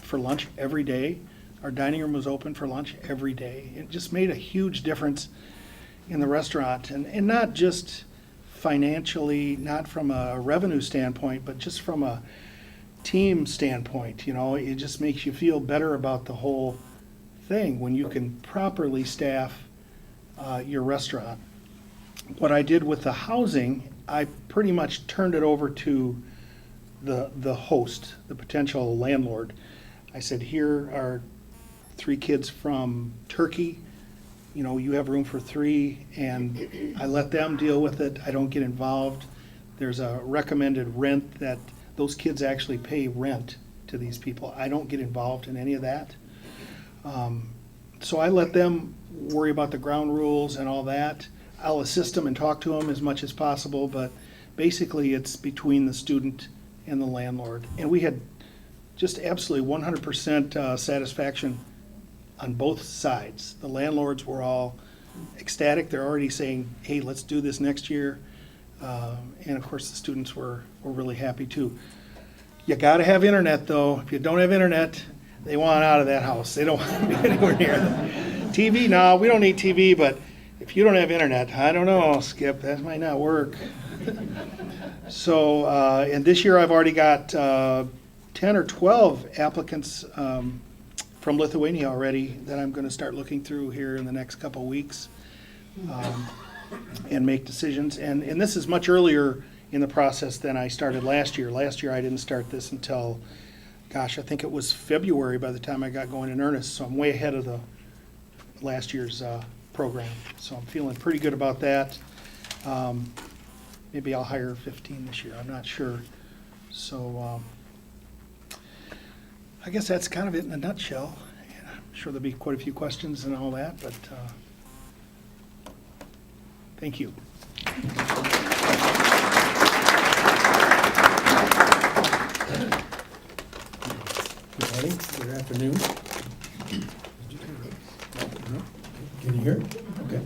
for lunch every day. Our dining room was open for lunch every day. It just made a huge difference in the restaurant, and not just financially, not from a revenue standpoint, but just from a team standpoint. It just makes you feel better about the whole thing when you can properly staff your restaurant. What I did with the housing, I pretty much turned it over to the host, the potential landlord. I said, here are 3 kids from Turkey. You have room for 3, and I let them deal with it. I don't get involved. There's a recommended rent that those kids actually pay rent to these people. I don't get involved in any of that. So I let them worry about the ground rules and all that. I'll assist them and talk to them as much as possible, but basically it's between the student and the landlord. And we had just absolutely 100% satisfaction on both sides. The landlords were all ecstatic. They're already saying, hey, let's do this next year. And of course, the students were really happy too. You gotta have internet though. If you don't have internet, they want out of that house. They don't want to be anywhere near them. TV, no, we don't need TV, but if you don't have internet, I don't know, Skip, that might not work. So, and this year I've already got 10 or 12 applicants from Lithuania already that I'm going to start looking through here in the next couple of weeks and make decisions. And this is much earlier in the process than I started last year. Last year I didn't start this until, gosh, I think it was February by the time I got going in earnest. So I'm way ahead of the last year's program. So I'm feeling pretty good about that. Maybe I'll hire 15 this year. I'm not sure. So I guess that's kind of it in a nutshell. And I'm sure there'll be quite a few questions and all that, but thank you. Good morning, good afternoon. Can you hear? Okay.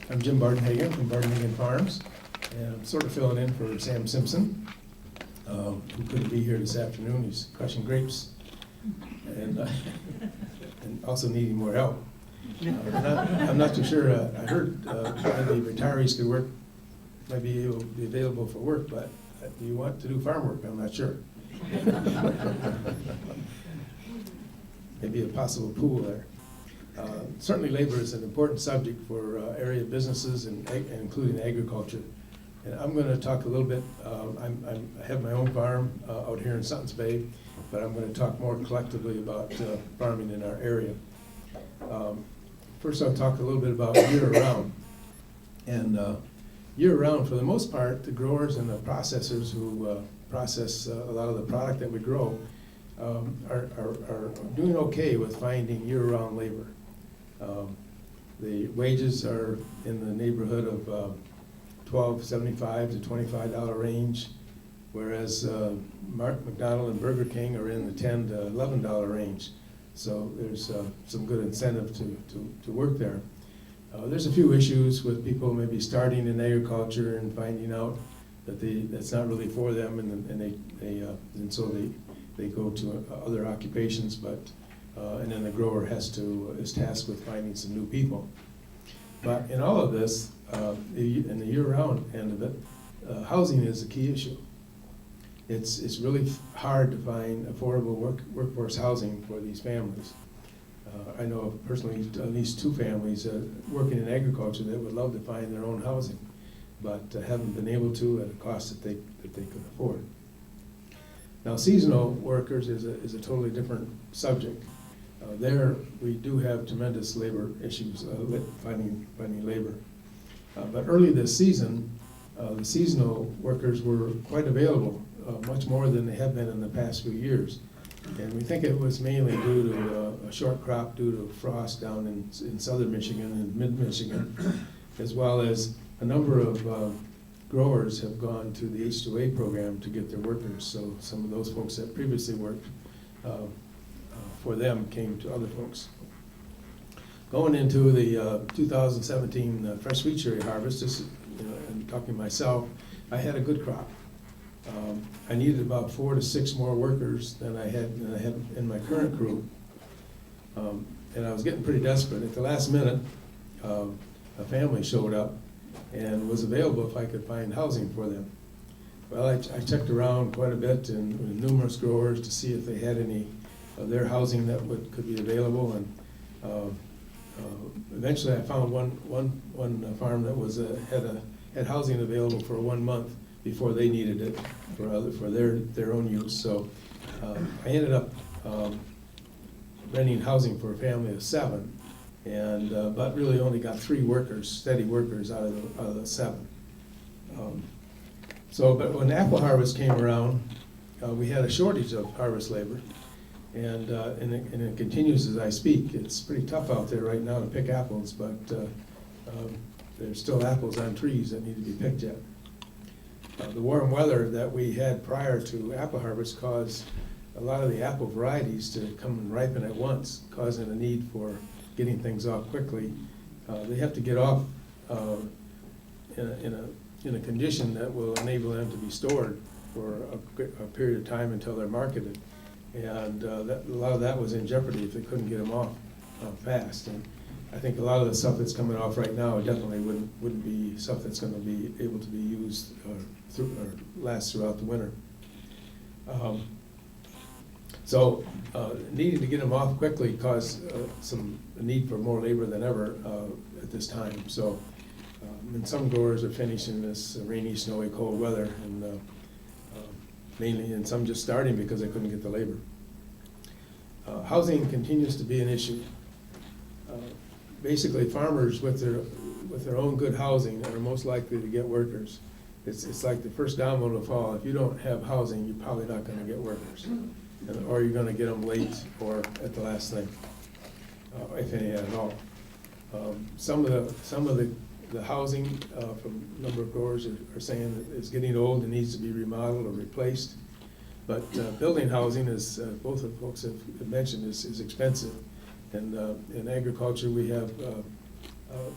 I'm Jim Bardenhagen from Bardenhagen Farms, and I'm sort of filling in for Sam Simpson, who couldn't be here this afternoon. He's crushing grapes and also needing more help. I'm not too sure. I heard maybe retirees could work, might be able to be available for work, but do you want to do farm work? I'm not sure. Maybe a possible pool there. Certainly labor is an important subject for area businesses and including agriculture. And I'm going to talk a little bit, I have my own farm out here in Suttons Bay, but I'm going to talk more collectively about farming in our area. First I'll talk a little bit about year-round. And year-round, for the most part, the growers and the processors who process a lot of the product that we grow are doing okay with finding year-round labor. The wages are in the neighborhood of $12.75 to $25 range, whereas Mark McDonald and Burger King are in the $10 to $11 range. So there's some good incentive to work there. There's a few issues with people maybe starting in agriculture and finding out that that's not really for them, and so they go to other occupations, but and then the grower is tasked with finding some new people. But in all of this, in the year-round end of it, housing is a key issue. It's really hard to find affordable workforce housing for these families. I know personally at least 2 families working in agriculture that would love to find their own housing, but haven't been able to at a cost that they could afford. Now, seasonal workers is a totally different subject. There we do have tremendous labor issues finding labor. But early this season, the seasonal workers were quite available, much more than they have been in the past few years. And we think it was mainly due to a short crop due to frost down in southern Michigan and mid-Michigan, as well as a number of growers have gone to the H-2A program to get their workers. So some of those folks that previously worked for them came to other folks. Going into the 2017 fresh wheat cherry harvest, and talking myself, I had a good crop. I needed about 4 to 6 more workers than I had in my current crew. And I was getting pretty desperate. At the last minute, a family showed up and was available if I could find housing for them. Well, I checked around quite a bit and with numerous growers to see if they had any of their housing that could be available. And eventually, I found one farm that was had housing available for 1 month before they needed it for their own use. So I ended up renting housing for a family of 7, and but really only got 3 workers, steady workers out of the 7. But when apple harvest came around, we had a shortage of harvest labor, and it continues as I speak. It's pretty tough out there right now to pick apples, but there's still apples on trees that need to be picked yet. The warm weather that we had prior to apple harvest caused a lot of the apple varieties to come and ripen at once, causing a need for getting things off quickly. They have to get off in a condition that will enable them to be stored for a period of time until they're marketed. And a lot of that was in jeopardy if they couldn't get them off fast. And I think a lot of the stuff that's coming off right now definitely wouldn't be stuff that's going to be able to be used or last throughout the winter. Needing to get them off quickly caused a need for more labor than ever at this time. So, and some growers are finishing this rainy, snowy, cold weather, and mainly, and some just starting because they couldn't get the labor. Housing continues to be an issue. Basically, farmers with their own good housing are most likely to get workers. It's like the first domino to fall. If you don't have housing, you're probably not going to get workers, or you're going to get them late or at the last thing, if any at all. Some of the housing from a number of growers are saying that it's getting old and needs to be remodeled or replaced. But building housing, as both of the folks have mentioned, is expensive. And in agriculture, we have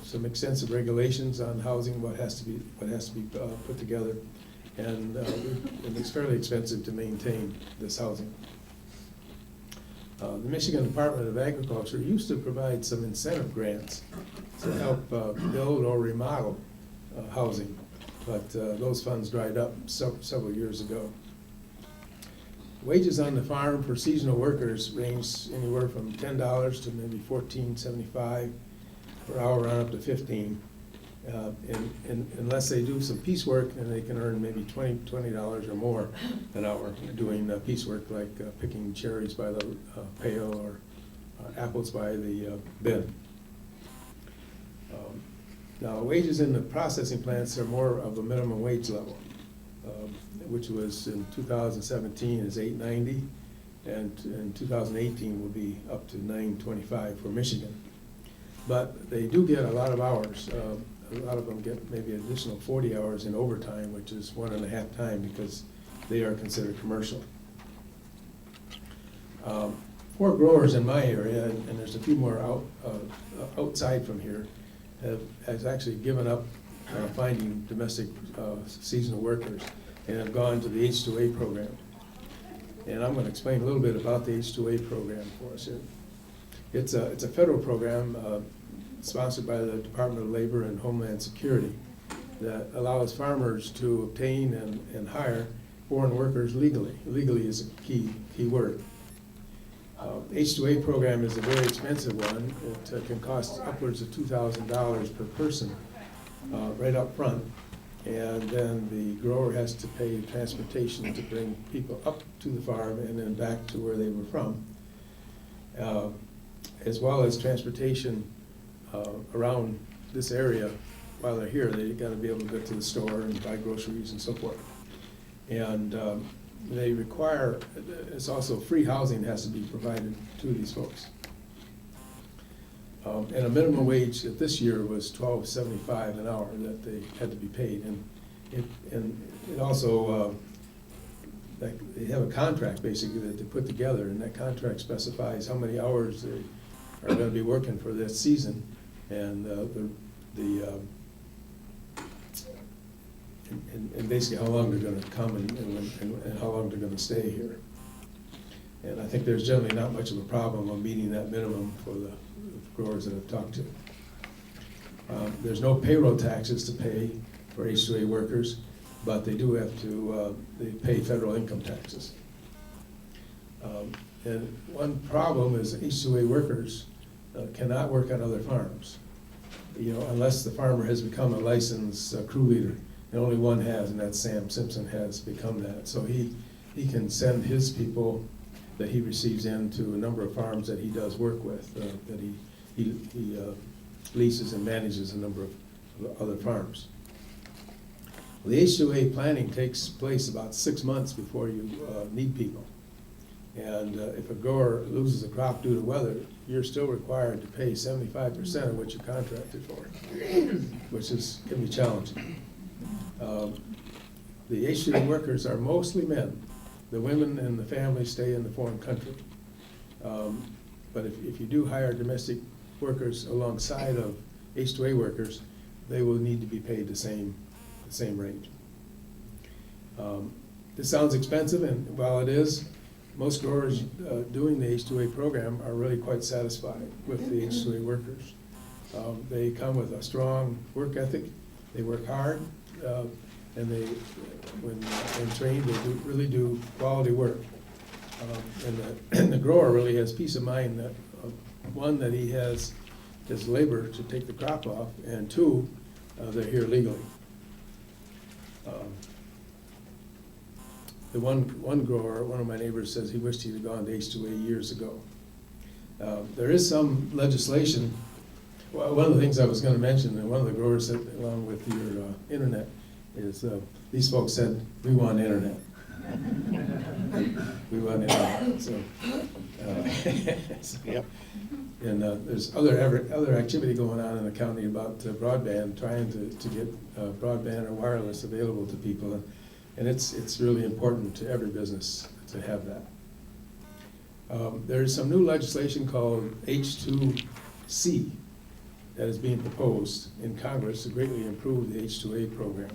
some extensive regulations on housing, what has to be put together, and it's fairly expensive to maintain this housing. The Michigan Department of Agriculture used to provide some incentive grants to help build or remodel housing, but those funds dried up several years ago. Wages on the farm for seasonal workers range anywhere from $10 to maybe $14.75 per hour on up to $15. And unless they do some piecework, then they can earn maybe $20 or more an hour doing piecework like picking cherries by the pail or apples by the bin. Now, wages in the processing plants are more of a minimum wage level, which was in 2017 is $8.90, and in 2018 will be up to $9.25 for Michigan. But they do get a lot of hours. A lot of them get maybe an additional 40 hours in overtime, which is 1.5 time because they are considered commercial. 4 growers in my area, and there's a few more outside from here, has actually given up finding domestic seasonal workers and have gone to the H-2A program. And I'm going to explain a little bit about the H-2A program for us here. It's a federal program sponsored by the Department of Labor and Homeland Security that allows farmers to obtain and hire foreign workers legally. Legally is a key word. H-2A program is a very expensive one. It can cost upwards of $2,000 per person right up front. And then the grower has to pay transportation to bring people up to the farm and then back to where they were from, as well as transportation around this area while they're here. They got to be able to get to the store and buy groceries and so forth. And they require, it's also free housing has to be provided to these folks. And a minimum wage this year was $12.75 an hour that they had to be paid. And it also, they have a contract basically that they put together, and that contract specifies how many hours they are going to be working for this season. And and basically how long they're gonna come and how long they're gonna stay here. And I think there's generally not much of a problem of meeting that minimum for the growers that I've talked to. There's no payroll taxes to pay for H-2A workers, but they do have to, they pay federal income taxes. And one problem is H-2A workers cannot work on other farms, unless the farmer has become a licensed crew leader. And only one has, and that's Sam Simpson has become that. So he can send his people that he receives into a number of farms that he does work with, that he leases and manages a number of other farms. Well, the H-2A planning takes place about 6 months before you need people. And if a grower loses a crop due to weather, you're still required to pay 75% of what you contracted for, which can be challenging. The H-2A workers are mostly men. The women and the families stay in the foreign country. But if you do hire domestic workers alongside of H-2A workers, they will need to be paid the same rate. This sounds expensive, and while it is, most growers doing the H-2A program are really quite satisfied with the H-2A workers. They come with a strong work ethic, they work hard, and when trained, they really do quality work. And the grower really has peace of mind that, one, that he has his labor to take the crop off, and two, they're here legally. The one grower, one of my neighbors, says he wished he'd have gone to H-2A years ago. There is some legislation. Well, one of the things I was going to mention, and one of the growers said, along with your internet, is these folks said, we want internet. We want internet. So, Yep. and there's other activity going on in the county about broadband, trying to get broadband or wireless available to people. And it's really important to every business to have that. There's some new legislation called H-2C that is being proposed in Congress to greatly improve the H-2A program.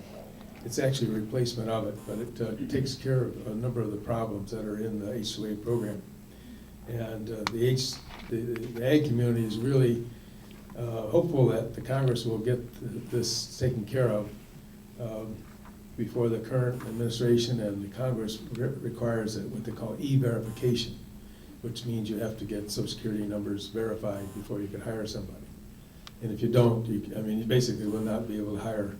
It's actually a replacement of it, but it takes care of a number of the problems that are in the H-2A program. And the ag community is really hopeful that the Congress will get this taken care of before the current administration and the Congress requires what they call e-verification, which means you have to get Social Security numbers verified before you can hire somebody. And if you don't, you basically will not be able to hire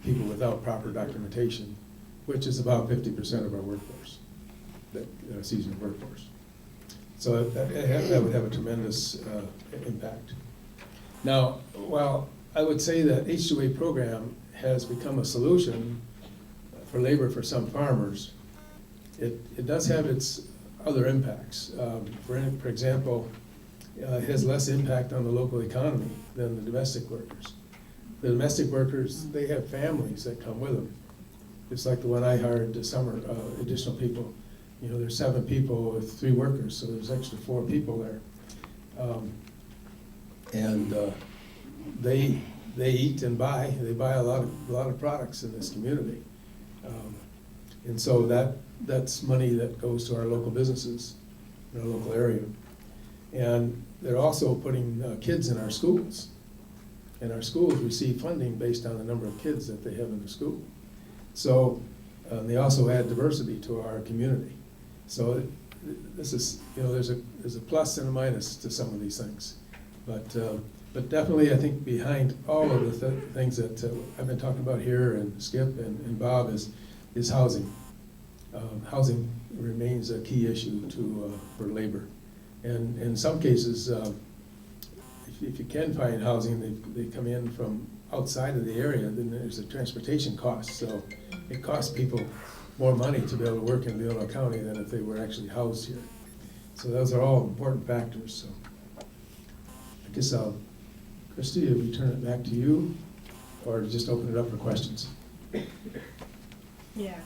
people without proper documentation, which is about 50% of our workforce, that seasonal workforce. So that would have a tremendous impact. Now, while I would say that H-2A program has become a solution for labor for some farmers, it does have its other impacts. For example, it has less impact on the local economy than the domestic workers. The domestic workers, they have families that come with them. It's like the one I hired this summer, additional people. There's 7 people with 3 workers, so there's extra 4 people there. They eat and buy. They buy a lot of products in this community, and so that's money that goes to our local businesses in our local area. And they're also putting kids in our schools, and our schools receive funding based on the number of kids that they have in the school. So they also add diversity to our community. So this is, there's a plus and a minus to some of these things, but definitely I think behind all of the things that I've been talking about here, and Skip and Bob, is housing. Housing remains a key issue for labor, and in some cases, if you can find housing, they come in from outside of the area, then there's a transportation cost. So it costs people more money to be able to work in Leona County than if they were actually housed here. So those are all important factors. So I guess Christy, if we turn it back to you, or just open it up for questions. Yeah,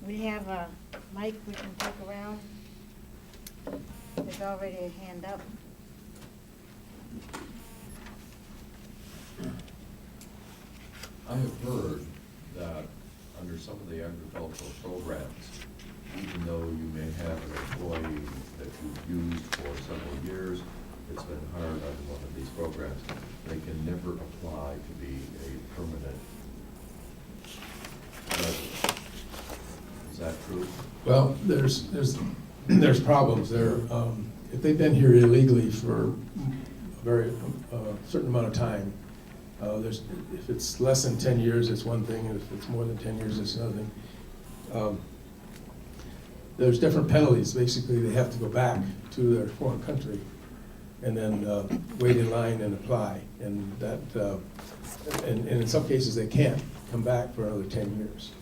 we have a mic we can take around. There's already a hand up. I have heard that under some of the agricultural programs, even though you may have an employee that you've used for several years, it's been hired under one of these programs, they can never apply to be a permanent resident. Is that true? Well, there's problems there. If they've been here illegally for a very certain amount of time, if it's less than 10 years, it's one thing, and if it's more than 10 years, it's another thing. There's different penalties. Basically, they have to go back to their foreign country and then wait in line and apply. And that, and in some cases, they can't come back for another 10 years.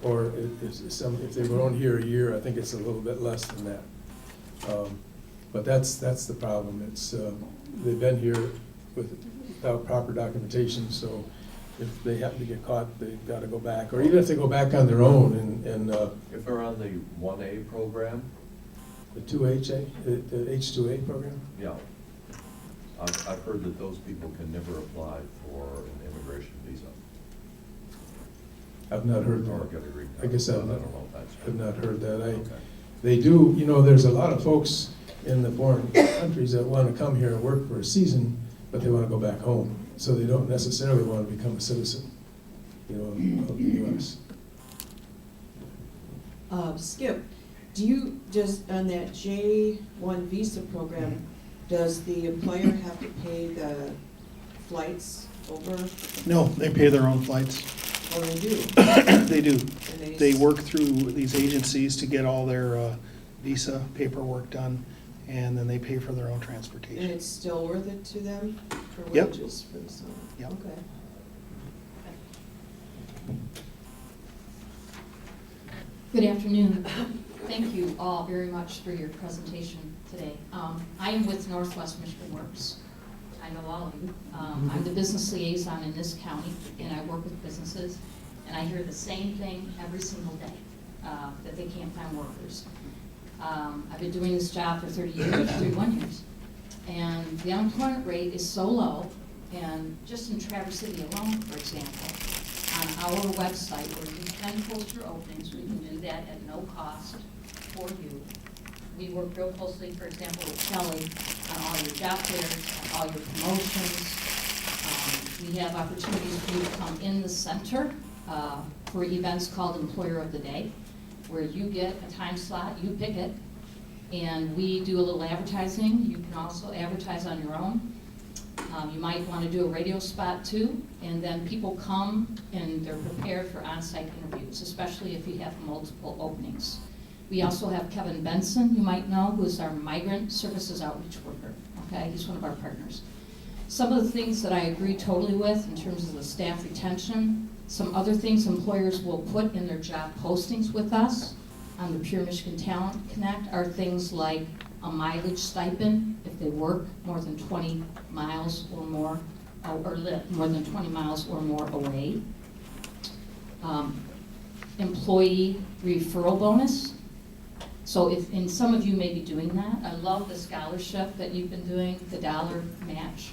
Or if they were only here a year, I think it's a little bit less than that. But that's the problem. It's they've been here without proper documentation, so if they happen to get caught, they've got to go back. Or even if they go back on their own and If they're on the 1A program, the 2HA, the H2A program. yeah. I've heard that those people can never apply for an immigration visa. I've not heard Or that. get a green I card. guess I I've don't not, know if that's I've true. not heard that. Okay. They do, there's a lot of folks in the foreign countries that want to come here and work for a season, but they want to go back home. So they don't necessarily want to become a citizen, of the U.S. Skip, do you, just on that J1 visa program, does the employer have to pay the flights over? No, they pay their own flights. Or they do? They do. And They work through these agencies to get all their visa paperwork done, and then they pay for their own And transportation. it's still worth it to them for Yep. wages for the summer? Yep. Okay. Good afternoon. Thank you all very much for your presentation today. I am with Northwest Michigan Works. I know all of you. I'm the business liaison in this county, and I work with businesses, and I hear the same thing every single day, that they can't find workers. I've been doing this job for 31 years, and the unemployment rate is so low, and just in Traverse City alone, for example, on our website where you can post your openings, we can do that at no cost for you. We work real closely, for example, with Kelly on all your job fairs, on all your promotions. We have opportunities for you to come in the center for events called Employer of the Day, where you get a time slot, you pick it, and we do a little advertising. You can also advertise on your own. You might want to do a radio spot too, and then people come and they're prepared for on-site interviews, especially if you have multiple openings. We also have Kevin Benson, you might know, who is our migrant services outreach worker. Okay, he's one of our partners. Some of the things that I agree totally with in terms of the staff retention, some other things employers will put in their job postings with us on the Pure Michigan Talent Connect are things like a mileage stipend if they work more than 20 miles or more, or live more than 20 miles or more away. Employee referral bonus. So if, and some of you may be doing that. I love the scholarship that you've been doing, the dollar match.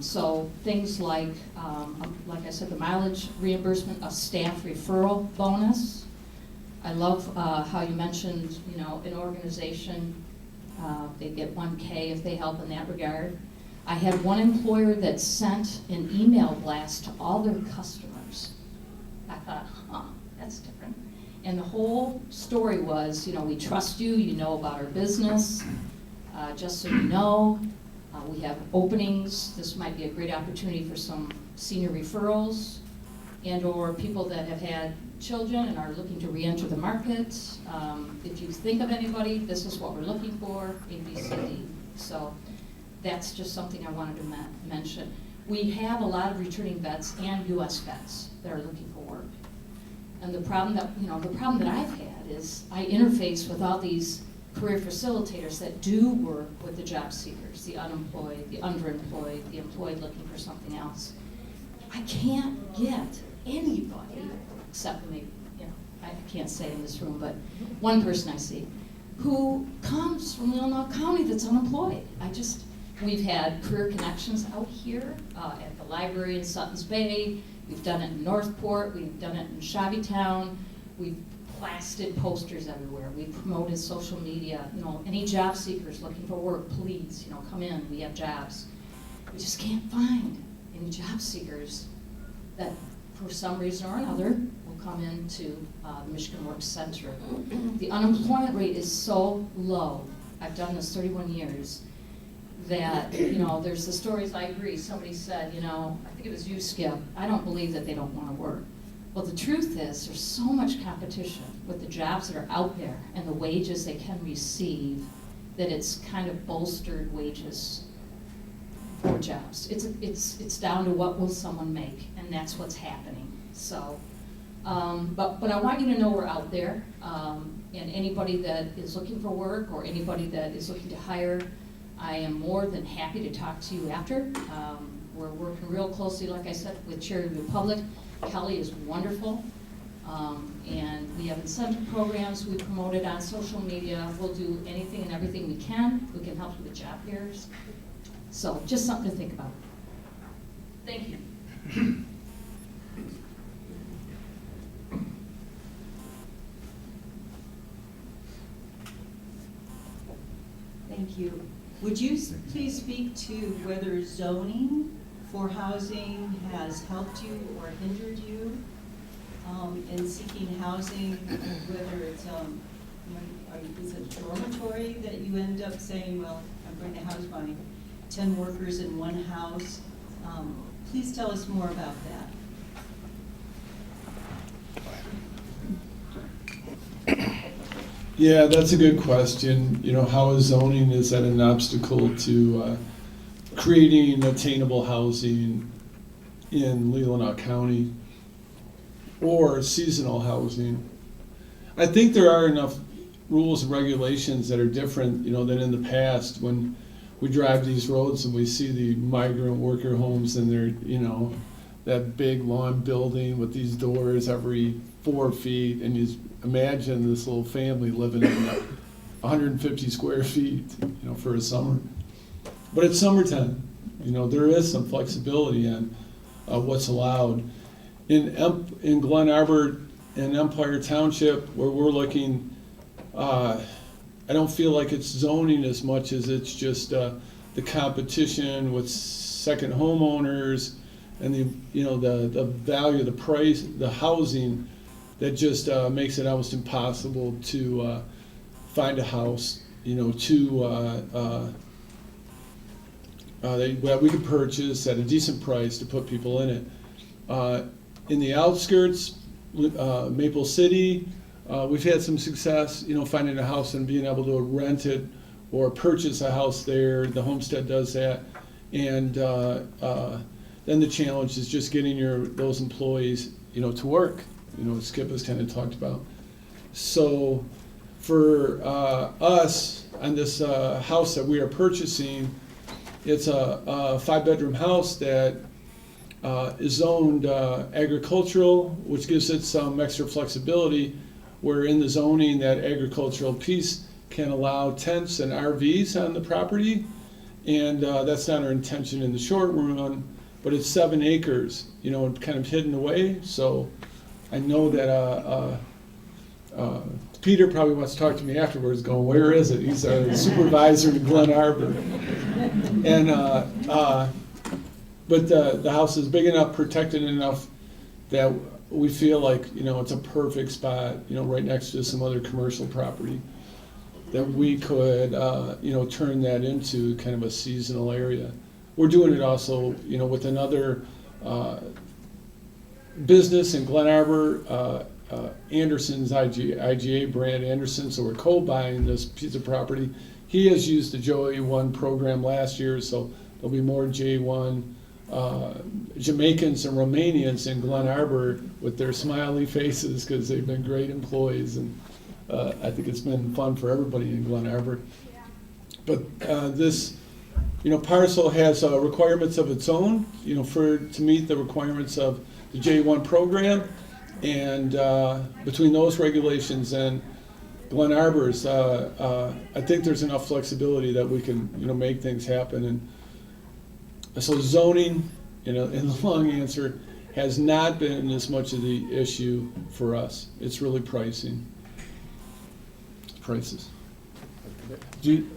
So things like I said, the mileage reimbursement, a staff referral bonus. I love how you mentioned, an organization, they get 1K if they help in that regard. I had one employer that sent an email blast to all their customers. I thought, that's different. And the whole story was, we trust you, you know about our business. Just so you know, we have openings. This might be a great opportunity for some senior referrals and or people that have had children and are looking to re-enter the market. If you think of anybody, this is what we're looking for, A, B, C, D. So that's just something I wanted to mention. We have a lot of returning vets and U.S. vets that are looking for work. And the problem that I've had is I interface with all these career facilitators that do work with the job seekers, the unemployed, the underemployed, the employed looking for something else. I can't get anybody, except maybe, I can't say in this room, but one person I see, who comes from Leelanau County that's unemployed. We've had career connections out here at the library in Sutton's Bay. We've done it in Northport, we've done it in Shabbytown, we've plastered posters everywhere, we've promoted social media, you know, any job seekers looking for work, please, you know, come in, we have jobs. We just can't find any job seekers that, for some reason or another, will come into the Michigan Works Center. The unemployment rate is so low, I've done this 31 years, that, you know, there's the stories, I agree, somebody said, you know, I think it was you, Skip, I don't believe that they don't want to work. Well, the truth is, there's so much competition with the jobs that are out there and the wages they can receive, that it's kind of bolstered wages for jobs. It's down to what will someone make, and that's what's happening. So, but I want you to know we're out there, and anybody that is looking for work or anybody that is looking to hire, I am more than happy to talk to you after. We're working real closely, like I said, with Charity Republic. Kelly is wonderful, and we have incentive programs we promoted on social media. We'll do anything and everything we can. We can help you with job fairs. So just something to think about. Thank you. Thank you. Would you please speak to whether zoning for housing has helped you or hindered you in seeking housing, whether it's, is it dormitory that you end up saying, well, I'm going to house my 10 workers in one house? Please tell us more about that. Yeah, that's a good question. You know, how is zoning, is that an obstacle to creating attainable housing in Leelanau County or seasonal housing? I think there are enough rules and regulations that are different, you know, than in the past when we drive these roads and we see the migrant worker homes and they're, you know, that big lawn building with these doors every 4 feet, and you imagine this little family living in 150 square feet, you know, for a summer. But it's summertime, you know, there is some flexibility in what's allowed. In Glen Arbor and Empire Township, where we're looking, I don't feel like it's zoning as much as it's just the competition with second homeowners and the value of the price, the housing, that just makes it almost impossible to find a house, you know, that we could purchase at a decent price to put people in it. In the outskirts, Maple City, we've had some success, you know, finding a house and being able to rent it or purchase a house there. The Homestead does that. And then the challenge is just getting those employees, you know, to work. You know, Skip has kind of talked about. So for us, on this house that we are purchasing, it's a 5-bedroom house that is zoned agricultural, which gives it some extra flexibility, where in the zoning, that agricultural piece can allow tents and RVs on the property. And that's not our intention in the short run, but it's 7 acres, you know, kind of hidden away. So I know that Peter probably wants to talk to me afterwards, going, where is it? He's our supervisor in Glen Arbor. And but the house is big enough, protected enough, that we feel like, you know, it's a perfect spot, you know, right next to some other commercial property, that we could, you know, turn that into kind of a seasonal area. We're doing it also, you know, with another business in Glen Arbor, Anderson's IGA brand, Anderson, so we're co-buying this piece of property. He has used the J1 program last year, so there'll be more J1 Jamaicans and Romanians in Glen Arbor with their smiley faces, because they've been great employees, and I think it's been fun for everybody in Glen Arbor. But this, you know, parcel has requirements of its own, you know, to meet the requirements of the J1 program, and between those regulations and Glen Arbor's, I think there's enough flexibility that we can, you know, make things happen. And so zoning, you know, in the long answer, has not been as much of the issue for us. It's really pricing. Prices. Do you,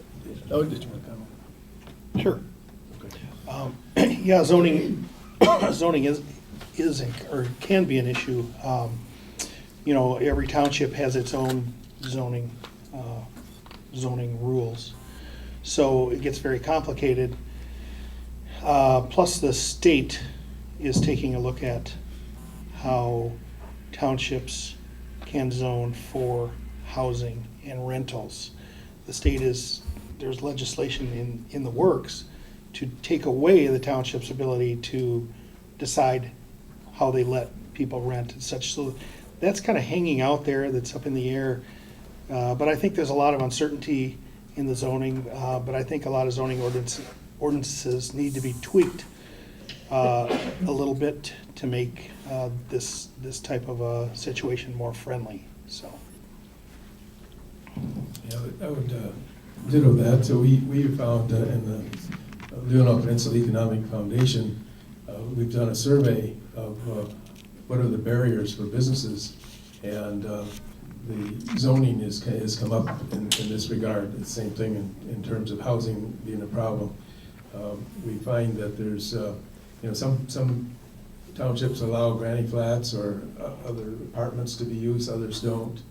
oh, did you want to comment? Sure. Yeah, zoning, zoning is, or can be an issue. You know, every township has its own zoning, zoning rules. So it gets very complicated. Plus the state is taking a look at how townships can zone for housing and rentals. The state there's legislation in the works to take away the township's ability to decide how they let people rent and such. So that's kind of hanging out there, that's up in the air. But I think there's a lot of uncertainty in the zoning, but I think a lot of zoning ordinances need to be tweaked a little bit to make this type of a situation more friendly, so. Yeah, I would ditto that. So we found in the Leelanau Peninsula Economic Foundation, we've done a survey of what are the barriers for businesses, and the zoning has come up in this regard. The same thing in terms of housing being a problem. We find that there's, some townships allow granny flats or other apartments to be used, others don't.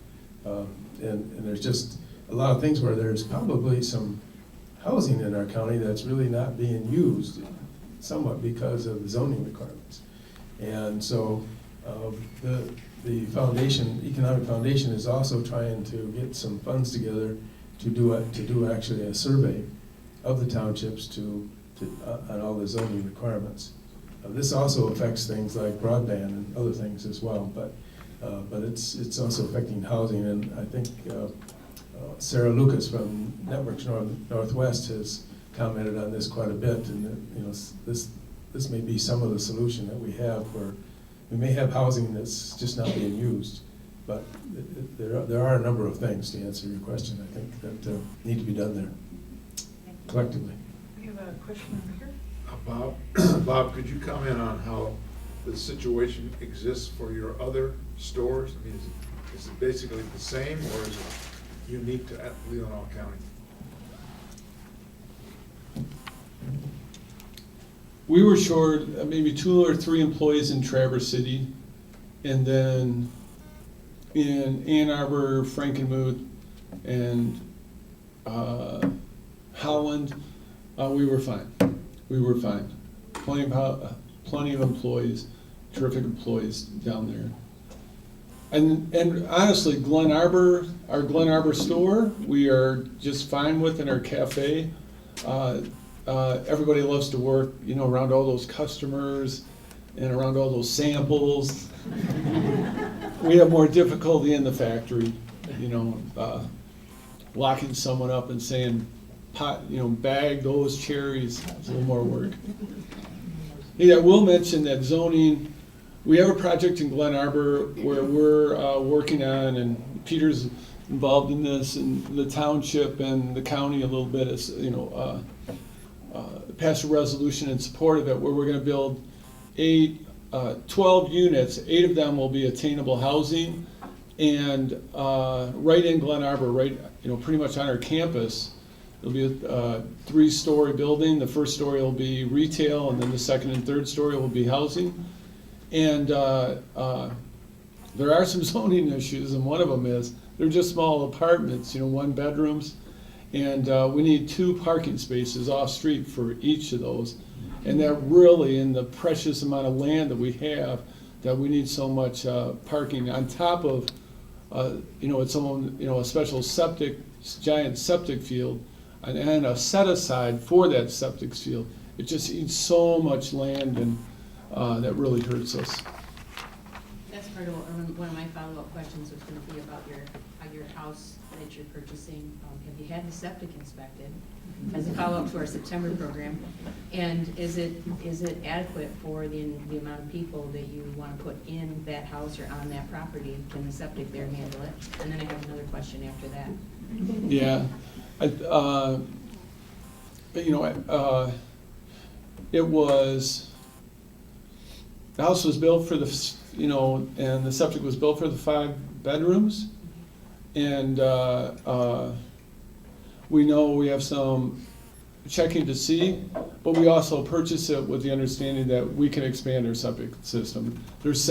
And there's just a lot of things where there's probably some housing in our county that's really not being used, somewhat because of the zoning requirements. And so the foundation, Economic Foundation, is also trying to get some funds together to do actually a survey of the townships on all the zoning requirements. This also affects things like broadband and other things as well, but it's also affecting housing, and I think Sarah Lucas from Networks Northwest has commented on this quite a bit, and this may be some of the solution that we have, where we may have housing that's just not being used, but there are a number of things, to answer your question, I think, that need to be done there collectively. We have a question over here. Bob, could you comment on how the situation exists for your other stores? I mean, is it basically the same, or is it unique to Leelanau County? We were short maybe 2 or 3 employees in Traverse City, and then in Ann Arbor, Frankenmuth, and Holland, we were fine. We were fine. Plenty of employees, terrific employees down there. And honestly, Glen Arbor, our Glen Arbor store, we are just fine with in our cafe. Everybody loves to work, around all those customers and around all those samples. We have more difficulty in the factory, locking someone up and saying, bag those cherries. It's a little more work. Yeah, I will mention that zoning, we have a project in Glen Arbor where we're working on, and Peter's involved in this, and the township and the county a little bit, as passed a resolution in support of it, where we're going to build 12 units. 8 of them will be attainable housing, and right in Glen Arbor, pretty much on our campus, it'll be a 3-story building. The first story will be retail, and then the second and third story will be housing. And there are some zoning issues, and one of them is they're just small apartments, 1 bedrooms, and we need 2 parking spaces off street for each of those. And that really, in the precious amount of land that we have, that we need so much parking on top of, its own, a special giant septic field, and a set aside for that septic field. It just eats so much land, and that really hurts us. That's part of one of my follow-up questions was going to be about your house that you're purchasing. Have you had the septic inspected as a follow-up to our September program? And is it adequate for the amount of people that you want to put in that house or on that property? Can the septic there handle it? And then I have another question after that. Yeah, it was the house was built for the, you know, and the septic was built for the 5 bedrooms. And we know we have some checking to see, but we also purchase it with the understanding that we can expand our septic system. There's